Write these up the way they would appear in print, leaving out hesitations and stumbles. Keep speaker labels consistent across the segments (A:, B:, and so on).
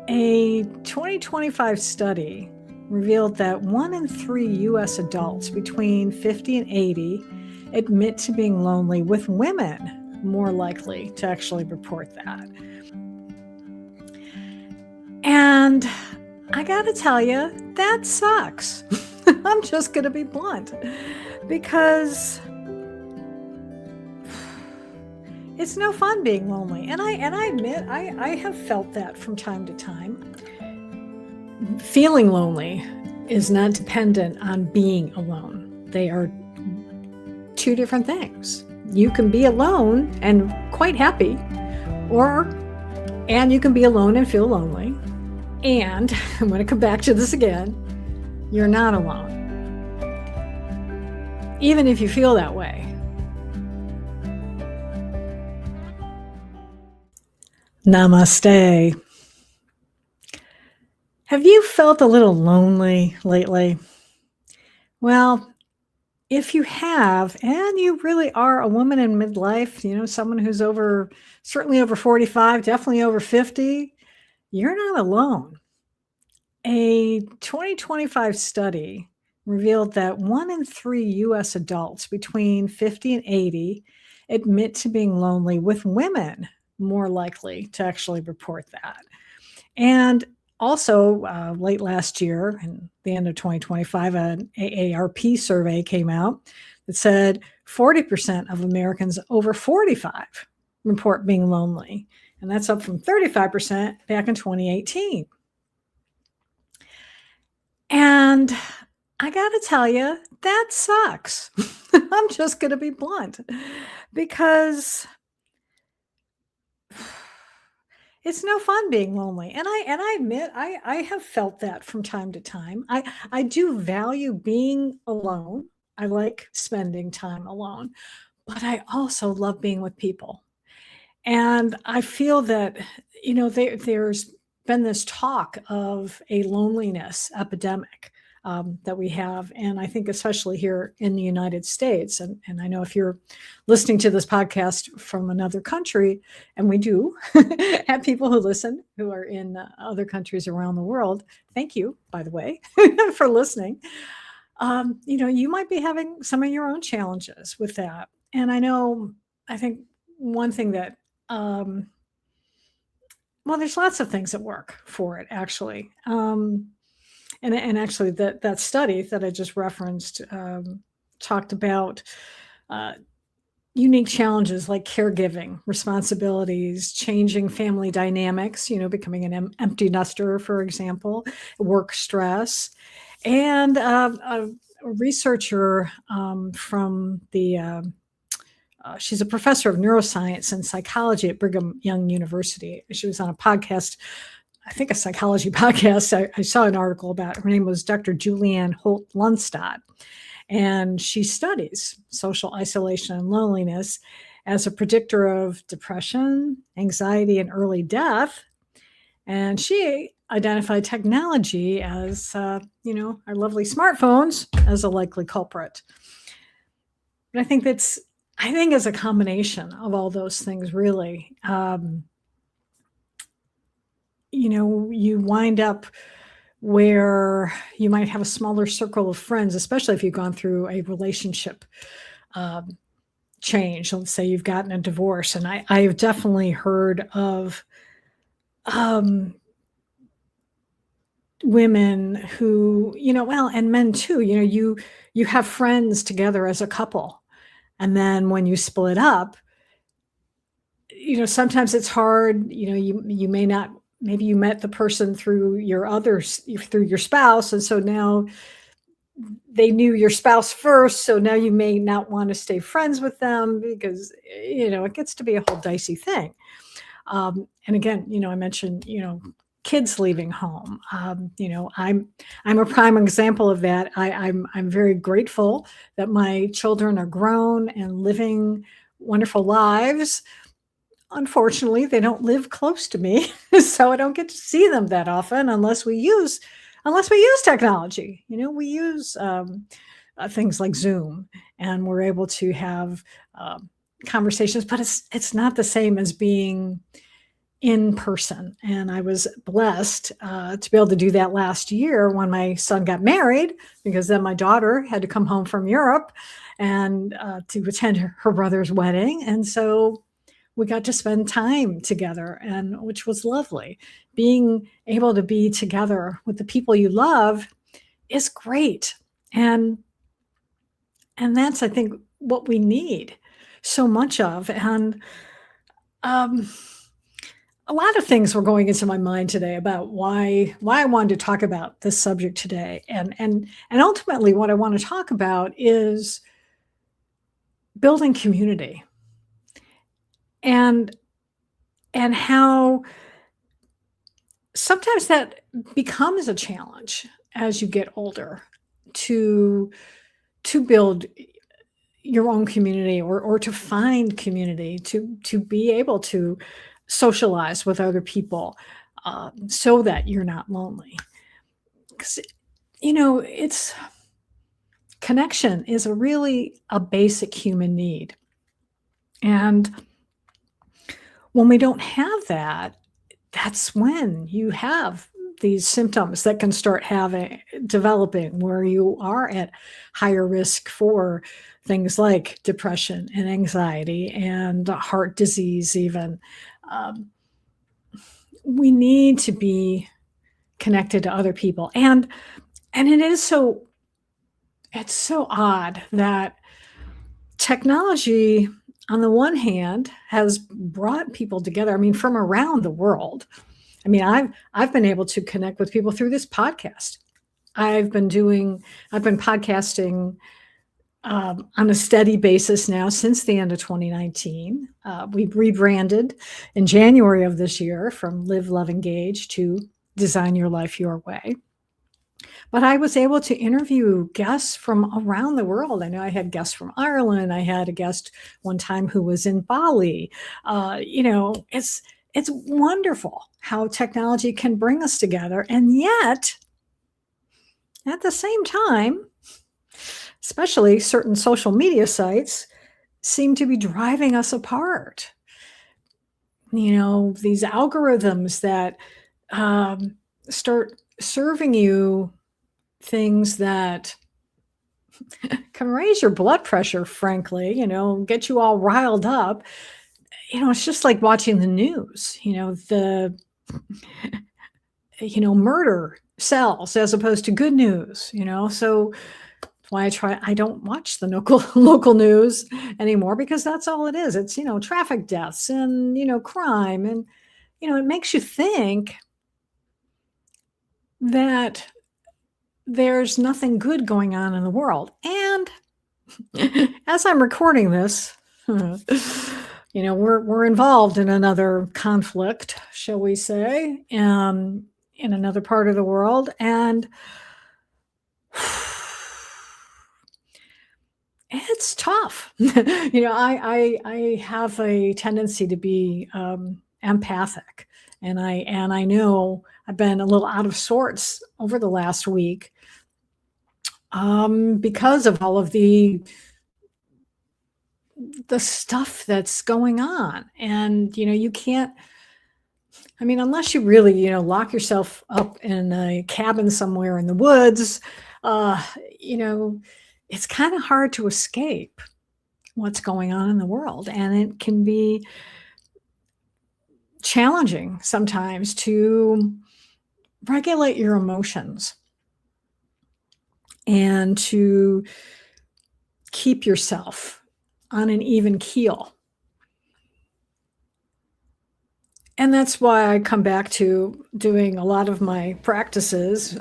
A: A 2025 study revealed that 1 in 3 US adults between 50 and 80 admit to being lonely, with women more likely to actually report that. And I gotta tell you, that sucks. I'm just gonna be blunt, because it's no fun being lonely. And I admit I have felt that from time to time. Feeling lonely is not dependent on being alone. They are two different things. You can be alone and quite happy, and you can be alone and feel lonely. And I'm going to come back to this again. You're not alone, even if you feel that way. Namaste. Have you felt a little lonely lately? Well, if you have, and you really are a woman in midlife, someone who's certainly over 45, definitely over 50, you're not alone. A 2025 study revealed that 1 in 3 US adults between 50 and 80 admit to being lonely, with women more likely to actually report that. And also, late last year, and the end of 2025, an AARP survey came out that said 40% of Americans over 45 report being lonely. And that's up from 35% back in 2018. And I got to tell you, that sucks. I'm just going to be blunt, because it's no fun being lonely. And I admit I have felt that from time to time. I do value being alone. I like spending time alone, but I also love being with people. And I feel that, there's been this talk of a loneliness epidemic that we have. And I think especially here in the United States, and I know if you're listening to this podcast from another country, and we do have people who listen who are in other countries around the world. Thank you, by the way, for listening. You might be having some of your own challenges with that. And I think one thing that, well, there's lots of things that work for it, actually. And actually, that study that I just referenced talked about unique challenges like caregiving, responsibilities, changing family dynamics, becoming an empty nester, for example, work stress. And a researcher from she's a professor of neuroscience and psychology at Brigham Young University. She was on a podcast, I think a psychology podcast. I saw an article about her. Her name was Dr. Julianne Holt-Lunstad. And she studies social isolation and loneliness as a predictor of depression, anxiety, and early death. And she identified technology as, our lovely smartphones, as a likely culprit. But I think it's a combination of all those things, really. You wind up where you might have a smaller circle of friends, especially if you've gone through a relationship change. Let's say you've gotten a divorce. And I've definitely heard of women who, and men too, you have friends together as a couple. And then when you split up, sometimes it's hard, you may not, maybe you met the person through through your spouse. And so now they knew your spouse first. So now you may not want to stay friends with them because, it gets to be a whole dicey thing. And again, I mentioned, kids leaving home. I'm a prime example of that. I'm very grateful that my children are grown and living wonderful lives. Unfortunately, they don't live close to me, so I don't get to see them that often unless we use technology. We use things like Zoom, and we're able to have conversations, but it's not the same as being in person. And I was blessed to be able to do that last year when my son got married, because then my daughter had to come home from Europe and to attend her brother's wedding. And so we got to spend time together, and which was lovely. Being able to be together with the people you love is great. And that's, I think, what we need so much of. And um, a lot of things were going into my mind today about why I wanted to talk about this subject today. And ultimately what I want to talk about is building community, and how sometimes that becomes a challenge as you get older to build your own community, or to find community, to be able to socialize with other people, so that you're not lonely. Because it's connection is a basic human need, and when we don't have that, that's when you have these symptoms that can start developing, where you are at higher risk for things like depression and anxiety and heart disease even. Um, we need to be connected to other people. And it's so odd that technology, on the one hand, has brought people together. I mean, from around the world. I mean, I've been able to connect with people through this podcast. I've been podcasting on a steady basis now since the end of 2019. We rebranded in January of this year from Live, Love, Engage to Design Your Life Your Way. But I was able to interview guests from around the world. I know I had guests from Ireland. I had a guest one time who was in Bali. It's wonderful how technology can bring us together. And yet, at the same time, especially certain social media sites seem to be driving us apart. These algorithms that start serving you things that can raise your blood pressure, frankly, get you all riled up. It's just like watching the news, the murder sells as opposed to good news, so why I don't watch the local news anymore, because that's all it is. It's, traffic deaths and, crime. And, it makes you think that there's nothing good going on in the world. And as I'm recording this, we're involved in another conflict, shall we say, in another part of the world. And it's tough. I have a tendency to be empathic, and I know I've been a little out of sorts over the last week because of all of the stuff that's going on. And you can't. I mean, unless you really lock yourself up in a cabin somewhere in the woods, it's kind of hard to escape what's going on in the world. And it can be challenging sometimes to regulate your emotions and to keep yourself on an even keel. And that's why I come back to doing a lot of my practices,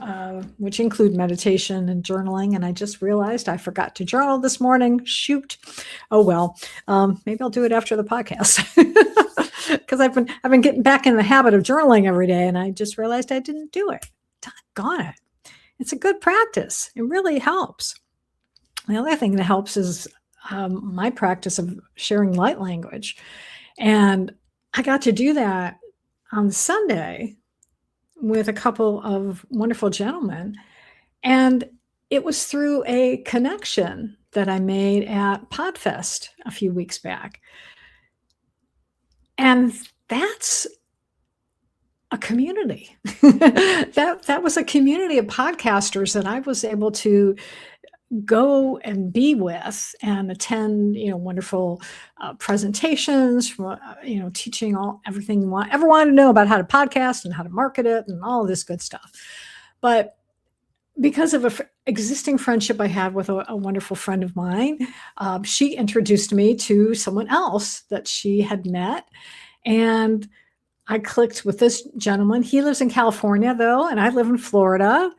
A: which include meditation and journaling. And I just realized I forgot to journal this morning. Shoot. Oh, well, maybe I'll do it after the podcast, because I've been getting back in the habit of journaling every day. And I just realized I didn't do it. Doggone it. It's a good practice. It really helps. The other thing that helps is my practice of sharing light language. And I got to do that on Sunday with a couple of wonderful gentlemen. And it was through a connection that I made at Podfest a few weeks back. And that's a community. That was a community of podcasters that I was able to go and be with and attend, wonderful presentations from, teaching everything you ever wanted to know about how to podcast and how to market it and all this good stuff. But because of a existing friendship I had with a wonderful friend of mine, she introduced me to someone else that she had met. And I clicked with this gentleman. He lives in California, though, and I live in Florida.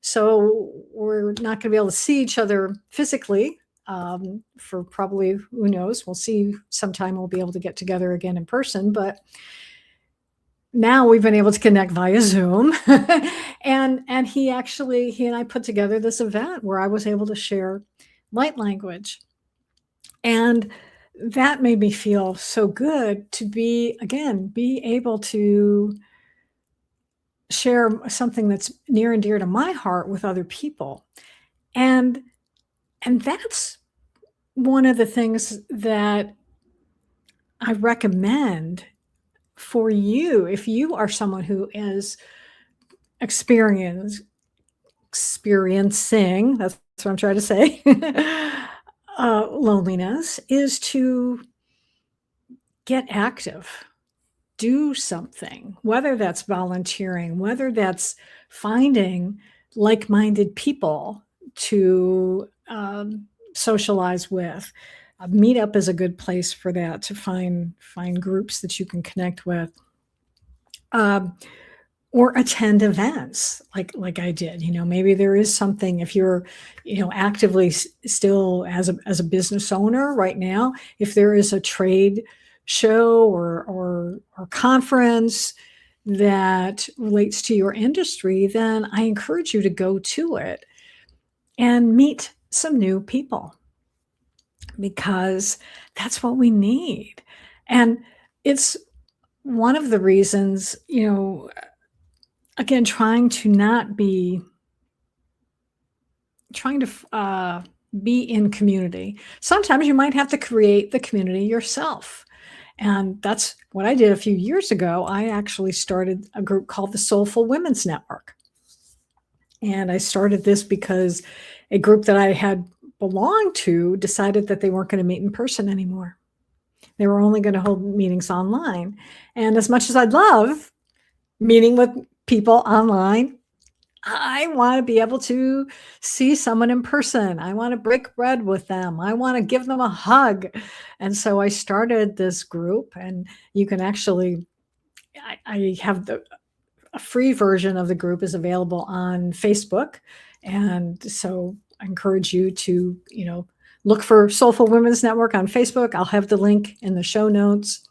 A: So we're not going to be able to see each other physically for probably, who knows, we'll see sometime we'll be able to get together again in person. But now we've been able to connect via Zoom. and he and I put together this event where I was able to share light language. And that made me feel so good to be able to share something that's near and dear to my heart with other people. And that's one of the things that I recommend for you if you are someone who is experiencing, that's what I'm trying to say, loneliness, is to get active. Do something, whether that's volunteering, whether that's finding like-minded people to socialize with. A meetup is a good place for that, to find groups that you can connect with. Or attend events like I did. Maybe there is something, if you're, actively still as a business owner right now, if there is a trade show or conference that relates to your industry, then I encourage you to go to it and meet some new people, because that's what we need. And it's one of the reasons, again, trying to be in community. Sometimes you might have to create the community yourself. And that's what I did a few years ago. I actually started a group called the Soulful Women's Network. And I started this because a group that I had belonged to decided that they weren't going to meet in person anymore. They were only going to hold meetings online. And as much as I'd love meeting with people online, I want to be able to see someone in person. I want to break bread with them. I want to give them a hug. And so I started this group, and you can actually, I have a free version of the group is available on Facebook. And so I encourage you to, look for Soulful Women's Network on Facebook. I'll have the link in the show notes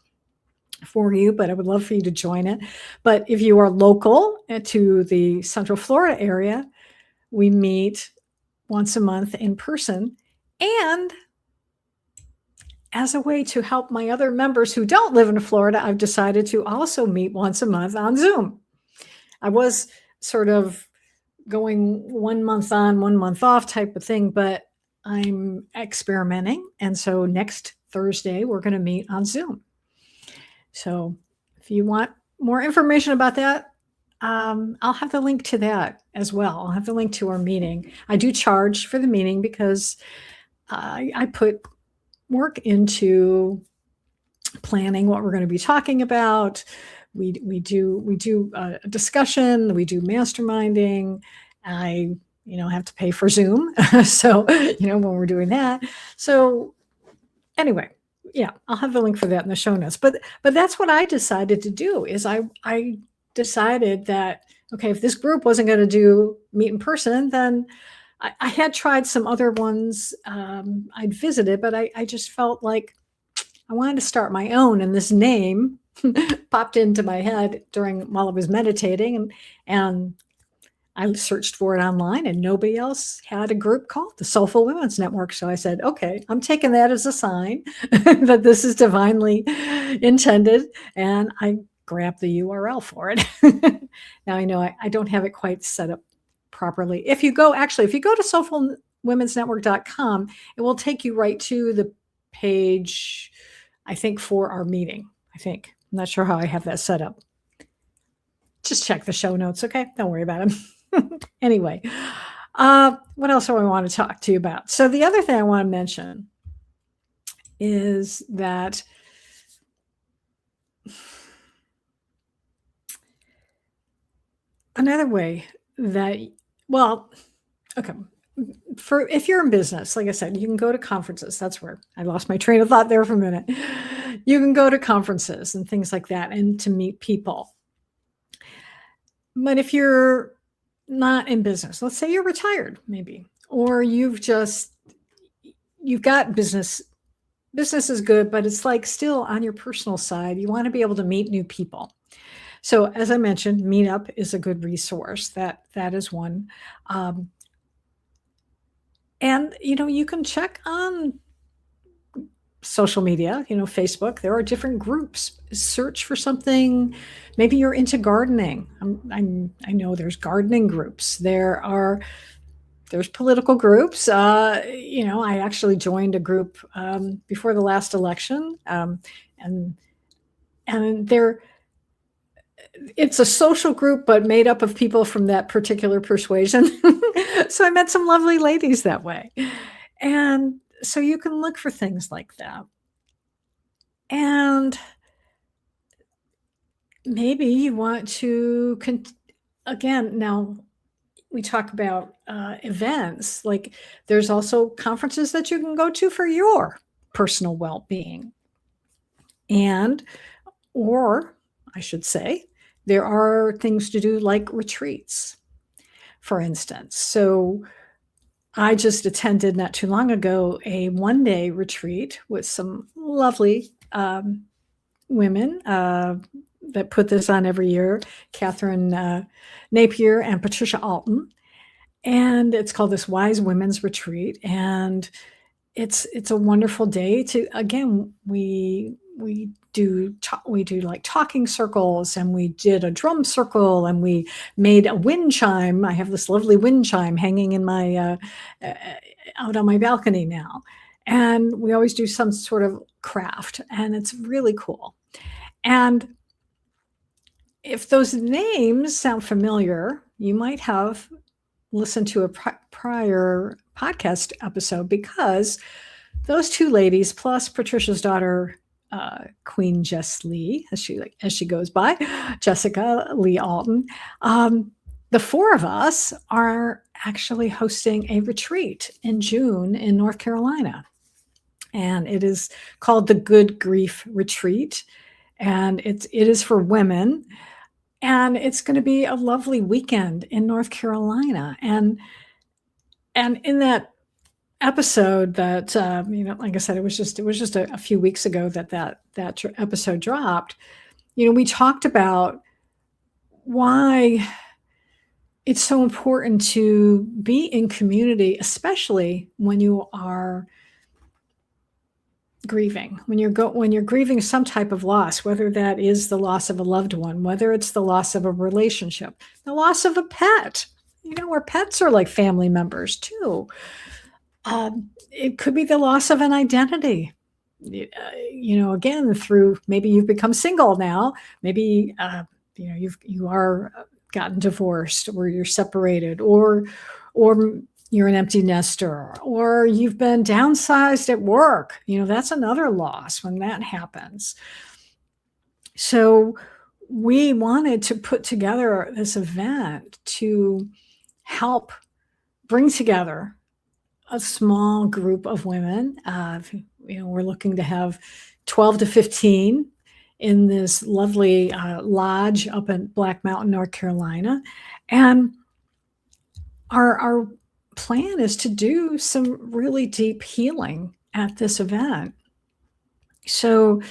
A: for you, but I would love for you to join it. But if you are local to the Central Florida area, we meet once a month in person. And as a way to help my other members who don't live in Florida, I've decided to also meet once a month on Zoom. I was sort of going 1 month on, 1 month off type of thing, but I'm experimenting. And so next Thursday, we're going to meet on Zoom. So if you want more information about that, I'll have the link to that as well. I'll have the link to our meeting. I do charge for the meeting because I put work into planning what we're going to be talking about. We do a discussion. We do masterminding. I have to pay for Zoom. So, when we're doing that. So anyway, yeah, I'll have the link for that in the show notes. But that's what I decided to do, is I decided that, okay, if this group wasn't going to meet in person, then I had tried some other ones I'd visited, but I just felt like I wanted to start my own. And this name popped into my head while I was meditating, and I searched for it online, and nobody else had a group called the Soulful Women's Network. So I said, okay, I'm taking that as a sign that this is divinely intended. And I grabbed the URL for it. Now I know I don't have it quite set up properly. If you go to soulfulwomensnetwork.com, it will take you right to the page, I think, for our meeting. I'm not sure how I have that set up. Just check the show notes, okay? Don't worry about them. Anyway, what else do I want to talk to you about? So the other thing I want to mention is that another way that, well, okay, for if you're in business, like I said, you can go to conferences. That's where I lost my train of thought there for a minute. You can go to conferences and things like that and to meet people. But if you're not in business, let's say you're retired maybe, or you've got business is good, but it's like still on your personal side, you want to be able to meet new people. So as I mentioned, Meetup is a good resource. That is one. And you can check on social media, Facebook. There are different groups. Search for something. Maybe you're into gardening. I know there's gardening groups. There's political groups. I actually joined a group before the last election, and it's a social group, but made up of people from that particular persuasion. So I met some lovely ladies that way. And so you can look for things like that. And maybe you want to, again, now we talk about events, like there's also conferences that you can go to for your personal well-being. Or I should say, there are things to do like retreats, for instance. So I just attended not too long ago a one-day retreat with some lovely women that put this on every year, Catherine Napier and Patricia Alton. And it's called this Wise Women's Retreat. And it's a wonderful day to, again, we do like talking circles, and we did a drum circle, and we made a wind chime. I have this lovely wind chime hanging in my out on my balcony now, and we always do some sort of craft, and it's really cool. And if those names sound familiar, you might have listened to a prior podcast episode, because those two ladies, plus Patricia's daughter, Queen Jess Lee, as she goes by, Jessica Lee Alton, the four of us are actually hosting a retreat in June in North Carolina. And it is called the Good Grief Retreat. And it is for women. And it's going to be a lovely weekend in North Carolina. And in that episode that, like I said, it was just a few weeks ago that episode dropped, we talked about why it's so important to be in community, especially when you are grieving, when you're grieving some type of loss, whether that is the loss of a loved one, whether it's the loss of a relationship, the loss of a pet, where pets are like family members too. It could be the loss of an identity, again, through maybe you've become single now, maybe, you are gotten divorced, or you're separated, or you're an empty nester, or you've been downsized at work. That's another loss when that happens. So we wanted to put together this event to help bring together a small group of women. We're looking to have 12 to 15 in this lovely lodge up in Black Mountain, North Carolina. And our plan is to do some really deep healing at this event. So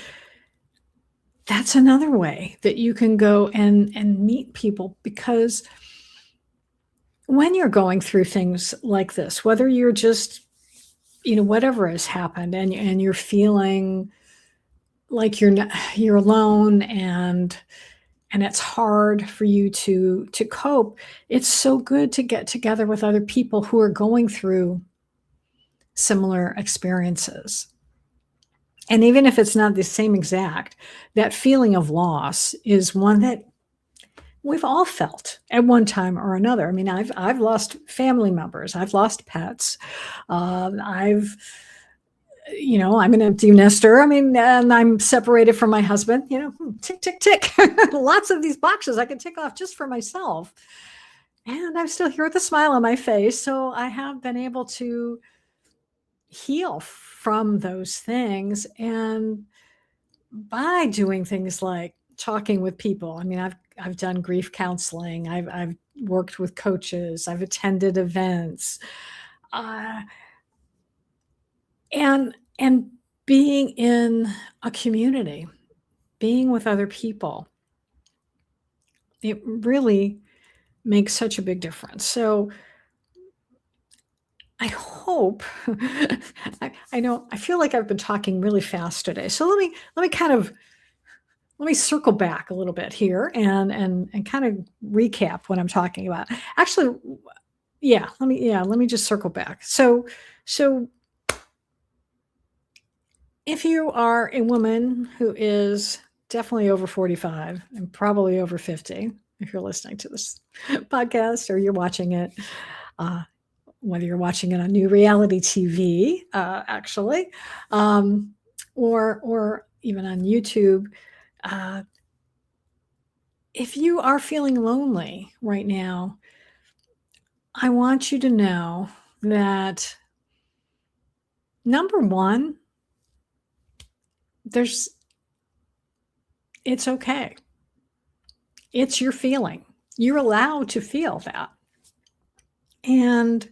A: that's another way that you can go and meet people, because when you're going through things like this, whether you're just, whatever has happened, and you're feeling like you're alone, and it's hard for you to cope, it's so good to get together with other people who are going through similar experiences. And even if it's not the same exact, that feeling of loss is one that we've all felt at one time or another. I mean, I've lost family members. I've lost pets. I've I'm an empty nester. I mean, and I'm separated from my husband, tick, tick, tick. Lots of these boxes I can tick off just for myself. And I'm still here with a smile on my face. So I have been able to heal from those things. And by doing things like talking with people, I mean, I've done grief counseling. I've worked with coaches. I've attended events. And being in a community, being with other people, it really makes such a big difference. So I hope I know I feel like I've been talking really fast today. So let me circle back a little bit here and kind of recap what I'm talking about. Actually, let me just circle back. So if you are a woman who is definitely over 45 and probably over 50, if you're listening to this podcast or you're watching it, whether you're watching it on new reality TV, actually, or even on YouTube, if you are feeling lonely right now, I want you to know that, number one, it's okay. It's your feeling. You're allowed to feel that. And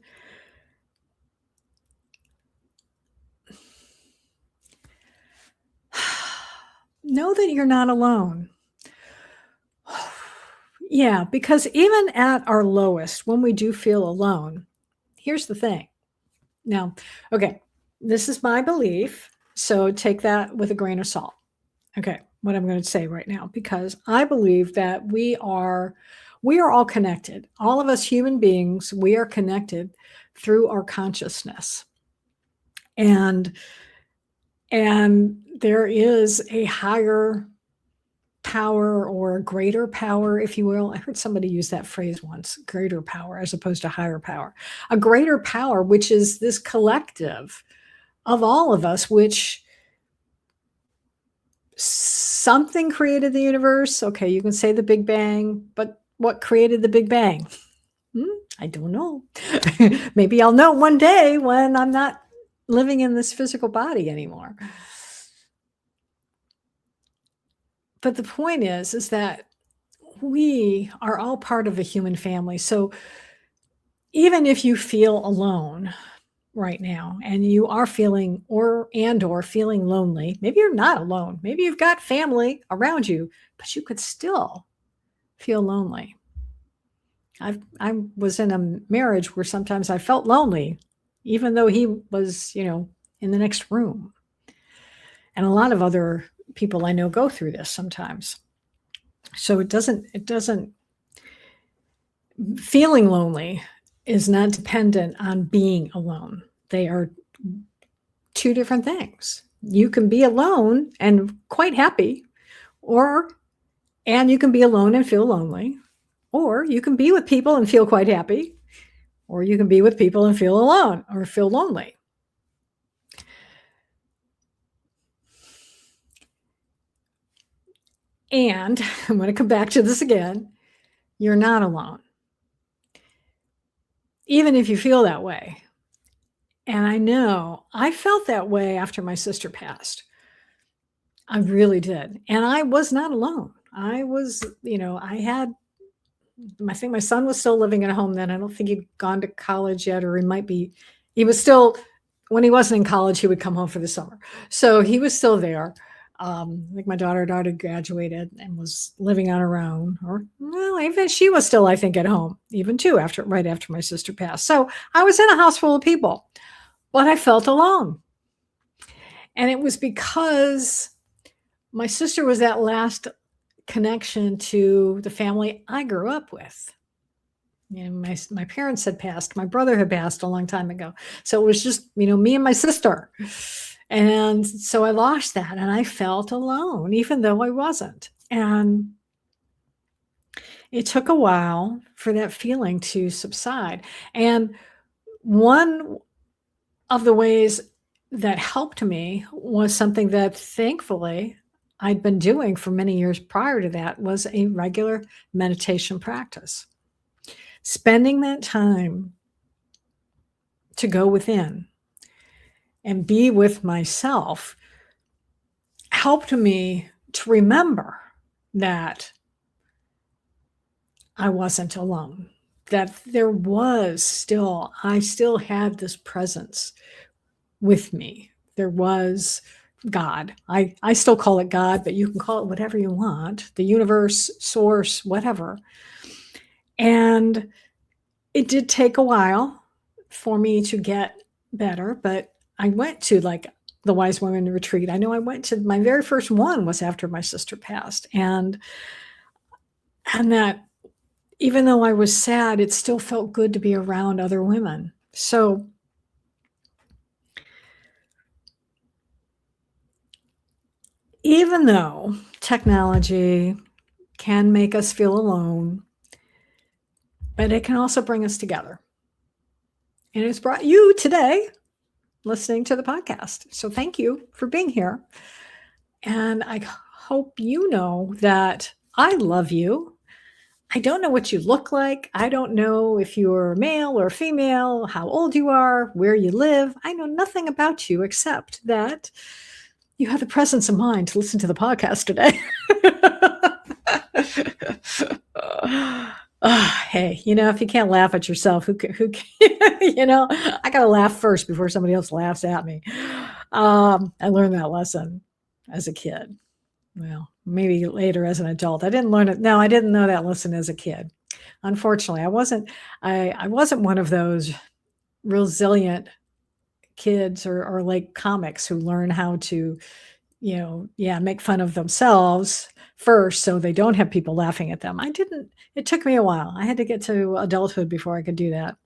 A: know that you're not alone. Yeah, because even at our lowest, when we do feel alone, here's the thing. Now, okay, this is my belief, so take that with a grain of salt. Okay, what I'm going to say right now, because I believe that we are all connected. All of us human beings, we are connected through our consciousness. And there is a higher power or greater power, if you will. I heard somebody use that phrase once, greater power as opposed to higher power. A greater power, which is this collective of all of us, which something created the universe. Okay, you can say the Big Bang, but what created the Big Bang? I don't know. Maybe I'll know one day when I'm not living in this physical body anymore. But the point is that we are all part of a human family. So even if you feel alone right now and you are feeling or feeling lonely, maybe you're not alone. Maybe you've got family around you, but you could still feel lonely. I was in a marriage where sometimes I felt lonely, even though he was, in the next room. And a lot of other people I know go through this sometimes. So it doesn't, feeling lonely is not dependent on being alone. They are two different things. You can be alone and quite happy, and you can be alone and feel lonely, or you can be with people and feel quite happy, or you can be with people and feel alone or feel lonely. And I'm going to come back to this again. You're not alone. Even if you feel that way. And I know I felt that way after my sister passed. I really did. And I was not alone. I was, I think my son was still living at home then. I don't think he'd gone to college yet, or he was still, when he wasn't in college, he would come home for the summer. So he was still there. I think my daughter had already graduated and was living on her own, even she was still, I think, at home, even too, right after my sister passed. So I was in a house full of people, but I felt alone. And it was because my sister was that last connection to the family I grew up with. My parents had passed. My brother had passed a long time ago. So it was just, me and my sister. And so I lost that and I felt alone, even though I wasn't. And it took a while for that feeling to subside. And one of the ways that helped me was something that thankfully I'd been doing for many years prior to that, was a regular meditation practice. Spending that time to go within and be with myself helped me to remember that I wasn't alone, that I still had this presence with me. There was God. I still call it God, but you can call it whatever you want, the universe, source, whatever. And it did take a while for me to get better, but I went to like the Wise Women Retreat. I know I went to my very first one was after my sister passed. And that even though I was sad, it still felt good to be around other women. So even though technology can make us feel alone, but it can also bring us together. And it's brought you today listening to the podcast. So thank you for being here. And I hope you know that I love you. I don't know what you look like. I don't know if you're male or female, how old you are, where you live. I know nothing about you except that you have the presence of mind to listen to the podcast today. Hey, if you can't laugh at yourself, who I got to laugh first before somebody else laughs at me. I learned that lesson as a kid. Well, maybe later as an adult. I didn't learn it. No, I didn't know that lesson as a kid. Unfortunately, I wasn't one of those resilient kids or like comics who learn how to, make fun of themselves first so they don't have people laughing at them. I didn't. It took me a while. I had to get to adulthood before I could do that.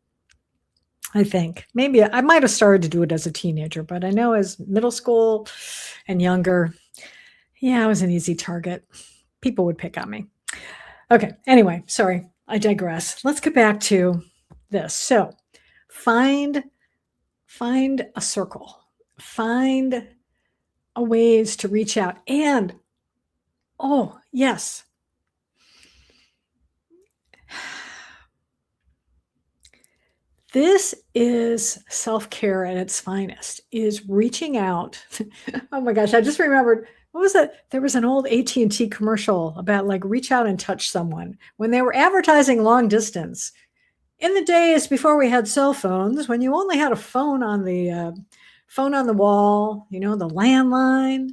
A: I think maybe I might have started to do it as a teenager, but I know as middle school and younger, I was an easy target. People would pick on me. Okay. Anyway, sorry, I digress. Let's get back to this. So find a circle, find a ways to reach out. And, oh, yes. This is self-care at its finest, is reaching out. Oh my gosh, I just remembered, what was it? There was an old AT&T commercial about like reach out and touch someone when they were advertising long distance. In the days before we had cell phones, when you only had a phone on the wall, the landline,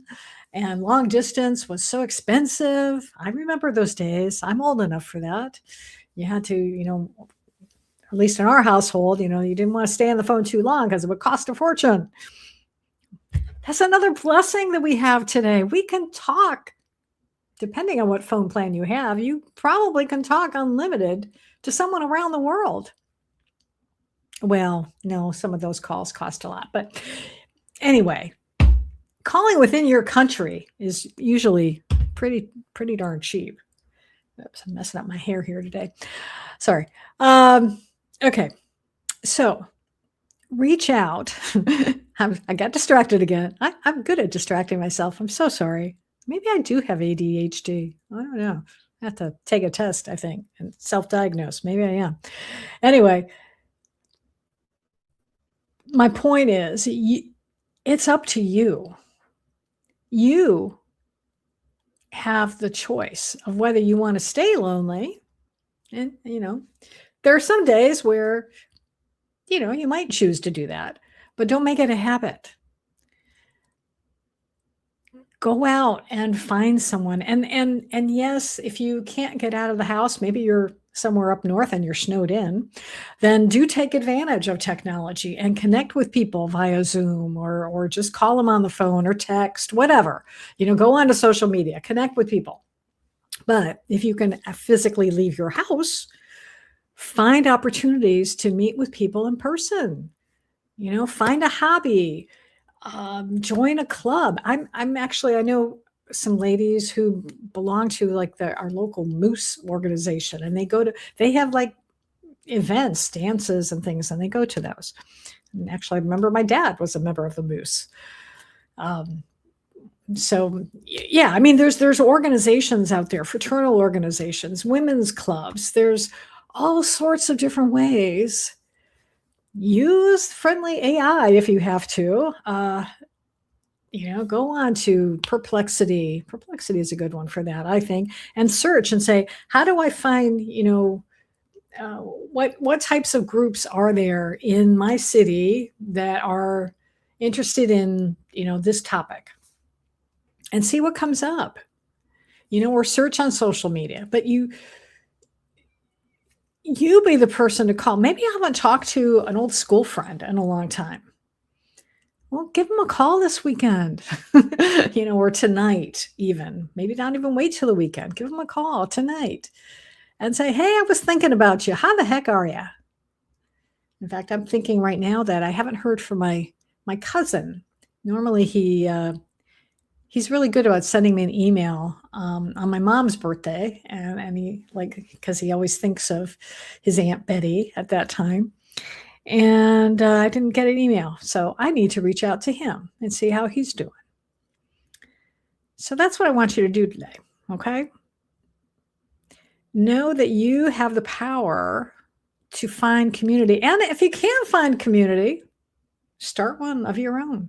A: and long distance was so expensive. I remember those days. I'm old enough for that. You had to, at least in our household, you didn't want to stay on the phone too long because it would cost a fortune. That's another blessing that we have today. We can talk, depending on what phone plan you have, you probably can talk unlimited to someone around the world. Well, no, some of those calls cost a lot. But anyway, calling within your country is usually pretty darn cheap. Oops, I'm messing up my hair here today. Sorry. Okay. So reach out. I got distracted again. I'm good at distracting myself. I'm so sorry. Maybe I do have ADHD. I don't know. I have to take a test, I think, and self-diagnose. Maybe I am. Anyway, my point is, it's up to you. You have the choice of whether you want to stay lonely. And, there are some days where, you might choose to do that, but don't make it a habit. Go out and find someone. And yes, if you can't get out of the house, maybe you're somewhere up north and you're snowed in, then do take advantage of technology and connect with people via Zoom or just call them on the phone or text, whatever. Go onto social media, connect with people. But if you can physically leave your house, find opportunities to meet with people in person. Find a hobby. Join a club. I'm actually, I know some ladies who belong to like our local moose organization, and they have like events, dances and things, and they go to those. And actually, I remember my dad was a member of the moose. So yeah, I mean, there's organizations out there, fraternal organizations, women's clubs. There's all sorts of different ways. Use friendly AI if you have to. Go on to Perplexity. Perplexity is a good one for that, I think, and search and say, how do I find, what types of groups are there in my city that are interested in, this topic, and see what comes up, or search on social media. But you be the person to call. Maybe I haven't talked to an old school friend in a long time. Well, give them a call this weekend, or tonight even. Maybe don't even wait till the weekend. Give them a call tonight and say, hey, I was thinking about you. How the heck are you? In fact, I'm thinking right now that I haven't heard from my cousin. Normally he's really good about sending me an email on my mom's birthday. And he because he always thinks of his Aunt Betty at that time. And I didn't get an email. So I need to reach out to him and see how he's doing. So that's what I want you to do today. Okay. Know that you have the power to find community. And if you can't find community, start one of your own.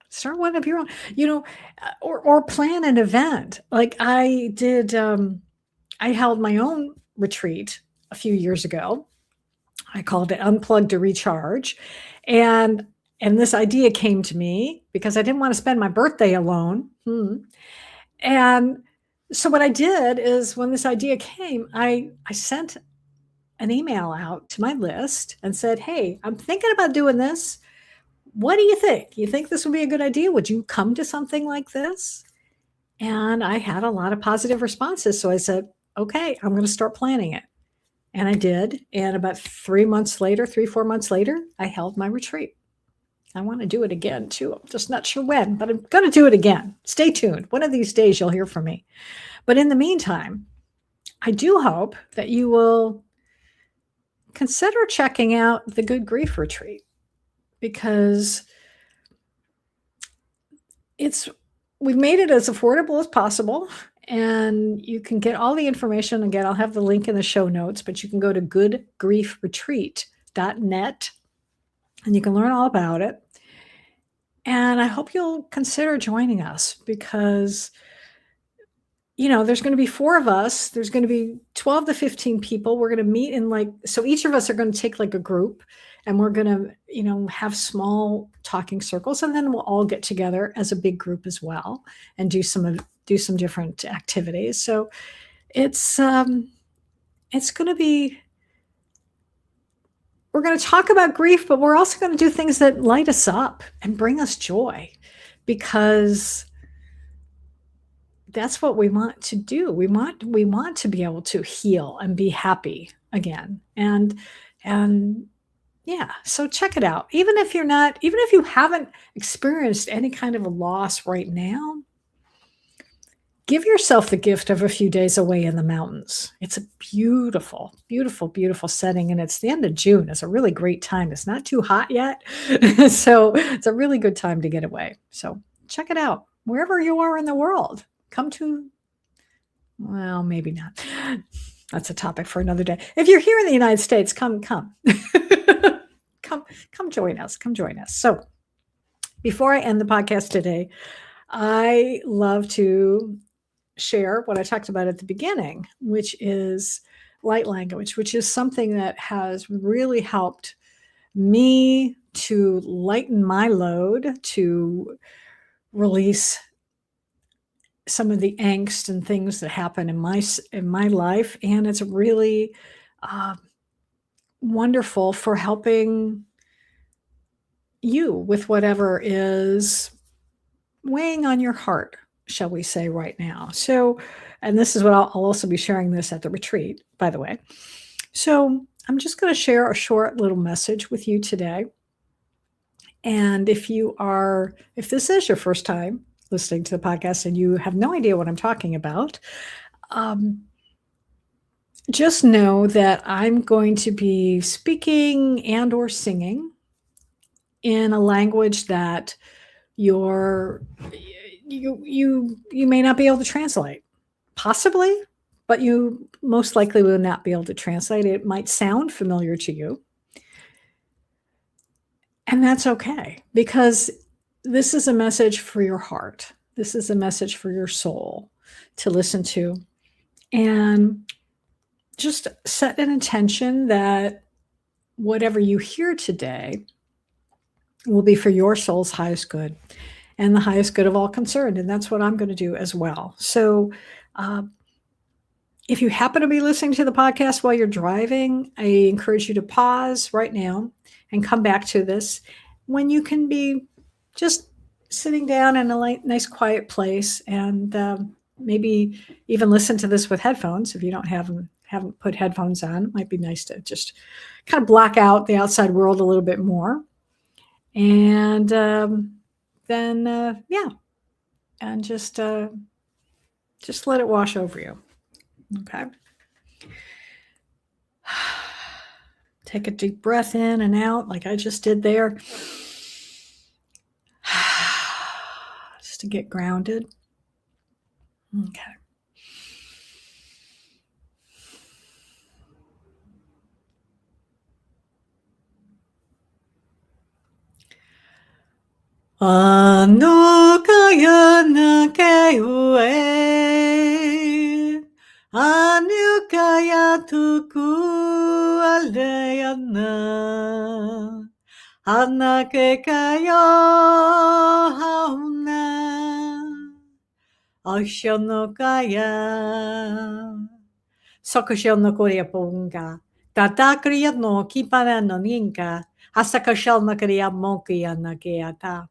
A: Start one of your own, or plan an event. Like I did, I held my own retreat a few years ago. I called it Unplugged to Recharge. And this idea came to me because I didn't want to spend my birthday alone. And so what I did is when this idea came, I sent an email out to my list and said, hey, I'm thinking about doing this. What do you think? You think this would be a good idea? Would you come to something like this? And I had a lot of positive responses. So I said, okay, I'm going to start planning it. And I did. And about 4 months later, I held my retreat. I want to do it again too. I'm just not sure when, but I'm going to do it again. Stay tuned. One of these days you'll hear from me. But in the meantime, I do hope that you will consider checking out the Good Grief Retreat, because we've made it as affordable as possible. And you can get all the information. Again, I'll have the link in the show notes, but you can go to goodgriefretreat.net and you can learn all about it. And I hope you'll consider joining us because, there's going to be 4 of us. There's going to be 12 to 15 people. We're going to meet so each of us are going to take like a group, and we're going to, have small talking circles, and then we'll all get together as a big group as well and do some different activities. So it's going to be, we're going to talk about grief, but we're also going to do things that light us up and bring us joy, because that's what we want to do. We want to be able to heal and be happy again. And yeah, so check it out. Even if you haven't experienced any kind of a loss right now, give yourself the gift of a few days away in the mountains. It's a beautiful, beautiful, beautiful setting. And it's the end of June. It's a really great time. It's not too hot yet. So it's a really good time to get away. So check it out. Wherever you are in the world, well, maybe not. That's a topic for another day. If you're here in the United States, come. come join us. Come join us. So before I end the podcast today, I love to share what I talked about at the beginning, which is light language, which is something that has really helped me to lighten my load, to release some of the angst and things that happen in my life. And it's really wonderful for helping you with whatever is weighing on your heart, shall we say, right now. So, and this is what I'll also be sharing this at the retreat, by the way. So I'm just going to share a short little message with you today. And if this is your first time listening to the podcast and you have no idea what I'm talking about, just know that I'm going to be speaking and or singing in a language that you may not be able to translate. Possibly, but you most likely will not be able to translate. It might sound familiar to you. And that's okay, because this is a message for your heart. This is a message for your soul to listen to. And just set an intention that whatever you hear today will be for your soul's highest good and the highest good of all concerned. And that's what I'm going to do as well. So if you happen to be listening to the podcast while you're driving, I encourage you to pause right now and come back to this when you can be just sitting down in a nice quiet place, and maybe even listen to this with headphones. If you haven't put headphones on, it might be nice to just kind of block out the outside world a little bit more. And then and just let it wash over you. Okay. Take a deep breath in and out like I just did there. Just to get grounded. Okay. Ano kaya na kayo ano kaya tuku alayana anake kayo hauna ashono kaya Sokashel Korea Ponga Tatakria no Kipana no Ninka Asakashel Nakaria Mokia Nakeata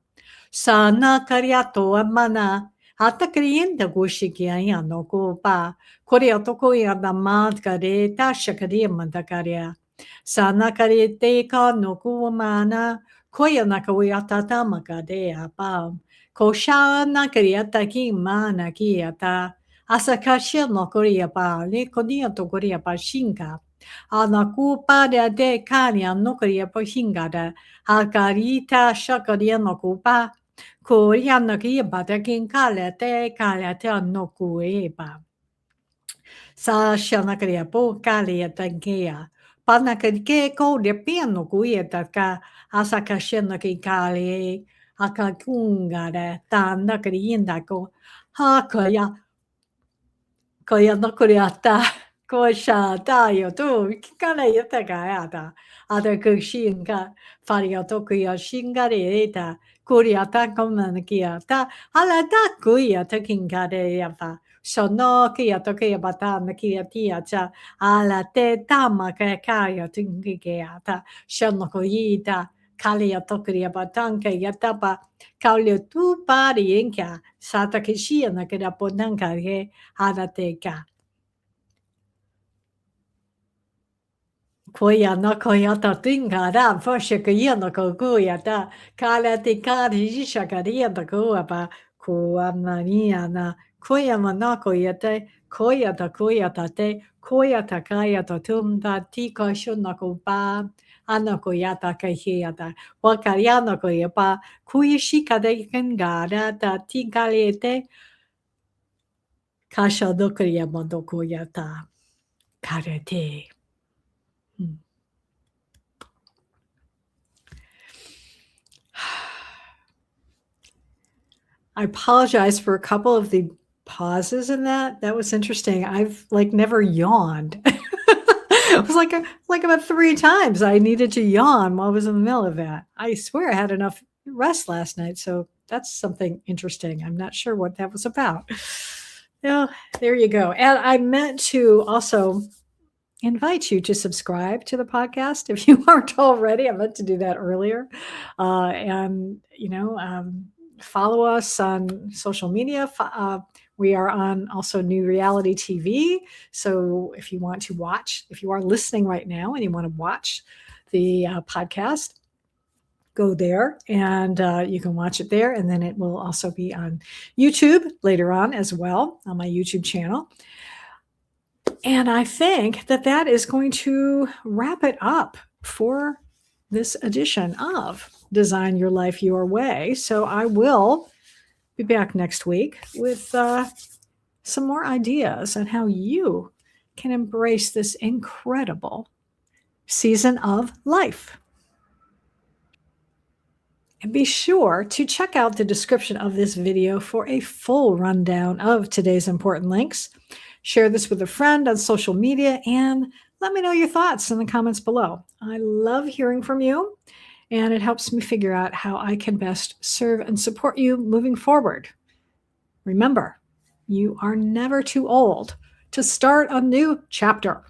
A: Sana Kariato Amana Atakrienda Gushikia no Kopa Korea Tokoya Damad Kareta Shakaria Mandakaria Sana Karieteka no Kuamana Koya Nakawata Tamakadea Pam Kosha Nakariata Kimana Kiata Asakashia no Korea pa le kodia to Korea pa shinga. Anakupa de kanya no Korea pa shinga da. Hakarita shakaria no kupa. Korea no kia ba de kinkale te no kueba. Sa shana Korea po kale tangea. Panakake ko de piano kueta ka. Asakashia no kikale. Akakunga de tanda kriinda ko. Hakaya. Koya no kuriata, koisha tayo tu, kikana yata gayata, other kushinga, farioto kuya shingareta, kuriata komanakiata, alata kuya taking gadeava, so no kia tokia batana kia tiacha, ala te tama kakaya tingigeata, shonokoyita, kalia tokia batanka yatapa, kaulia tu pari inka, sata kishia na kira ponanka he, harateka. Koya no koyata tinga da foshakaria no kokuya da kala te kari shakaria da koapa kuamania na koya manako yate koya te koya takaya to tumda tika shunako ba anako yata kahiata wakariano koyapa kuyishika de kangara da tigalete kasha dokuya mandoko yata karate. I apologize for a couple of the pauses in that. That was interesting. I've never yawned. It was like about 3 times I needed to yawn while I was in the middle of that. I swear I had enough rest last night, so that's something interesting. I'm not sure what that was about. Yeah, there you go. And I meant to also invite you to subscribe to the podcast if you aren't already. I meant to do that earlier. And, follow us on social media. We are on also New Reality TV. So if you want to watch, if you are listening right now and you want to watch the podcast, go there and you can watch it there. And then it will also be on YouTube later on as well, on my YouTube channel. And I think that that is going to wrap it up for this edition of Design Your Life Your Way. So I will be back next week with some more ideas on how you can embrace this incredible season of life. And be sure to check out the description of this video for a full rundown of today's important links. Share this with a friend on social media and let me know your thoughts in the comments below. I love hearing from you, and it helps me figure out how I can best serve and support you moving forward. Remember, you are never too old to start a new chapter.